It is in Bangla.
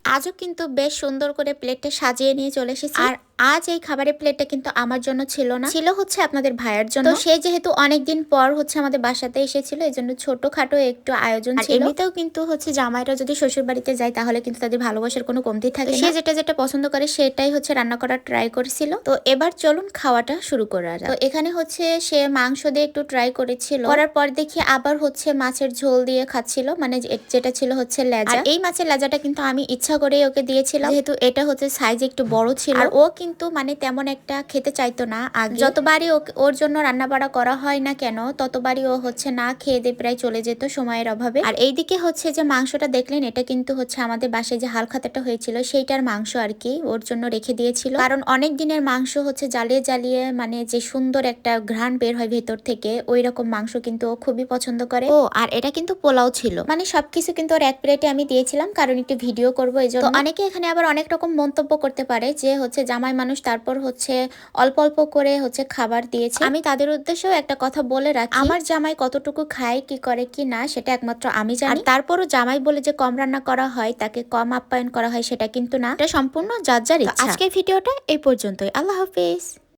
আজও কিন্তু বেশ সুন্দর করে প্লেটটা সাজিয়ে নিয়ে চলে এসেছি। আর আজ এই খাবারের প্লেটটা কিন্তু আমার জন্য ছিল না, ছিল হচ্ছে আপনাদের ভাইয়ের জন্য। তো সে যেহেতু অনেকদিন পর হচ্ছে আমাদের বাসাতে এসেছিল, এই জন্য ছোটখাটো একটু আয়োজন ছিল। এমনিতেও কিন্তু হচ্ছে জামাইরা যদি শ্বশুর বাড়িতে যায় তাহলে কিন্তু তাদের ভালোবাসার কোনো কমতি থাকে না। সে যেটা যেটা পছন্দ করে সেটাই হচ্ছে রান্না করার ট্রাই করেছিল। তো এবার চলুন খাওয়াটা শুরু করা যাক। তো এখানে হচ্ছে সে মাংস দিয়ে একটু ট্রাই করেছিল, করার পর দেখি আবার হচ্ছে মাছের ঝোল দিয়ে খাচ্ছিল, মানে যেটা ছিল হচ্ছে লেজা। এই মাছের লেজাটা কিন্তু আমি ইচ্ছা করেই ওকে দিয়েছিলাম, যেহেতু এটা হচ্ছে সাইজ একটু বড় ছিল। আর ও কিন্তু মানে তেমন একটা খেতে চাইতো না আগে। যতবারই ওর জন্য রান্না বাড়া করা হয় না কেন, ততবারই ও হচ্ছে না খেয়ে দিয়ে প্রায় চলে যেত সময়ের অভাবে। আর এইদিকে হচ্ছে যে মাংসটা দেখলেন, এটা কিন্তু হচ্ছে আমাদের বাসায় যে হাল খাতাটা হয়েছিল সেইটার মাংস আর কি, ওর জন্য রেখে দিয়েছিল। কারণ অনেক দিনের মাংস হচ্ছে জ্বালিয়ে জ্বালিয়ে মানে যে সুন্দর একটা ঘ্রাণ বের হয় ভেতর থেকে, ওই রকম মাংস কিন্তু ও খুবই পছন্দ করে। ও আর এটা কিন্তু পোলাও ছিল, মানে সবকিছু কিন্তু ওর এক প্লেটে আমি দিয়েছিলাম, কারণ একটু ভিডিও করবো এই জন্য। অনেকে এখানে আবার অনেক রকম মন্তব্য করতে পারে যে হচ্ছে জামাই মানুষ, তারপর হচ্ছে অল্প অল্প করে হচ্ছে খাবার দিয়েছে। আমি তাদের উদ্দেশ্যেও একটা কথা বলে রাখি, আমার জামাই কতটুকু খায়, কি করে কি না, সেটা একমাত্র আমি জানি। আর তারপরও জামাই বলে যে কম রান্না করা হয়, তাকে কম আপ্যায়ন করা হয়, সেটা কিন্তু না, এটা সম্পূর্ণ যার যার ইচ্ছা। আজকের ভিডিওটা এই পর্যন্তই। আল্লাহ হাফেজ।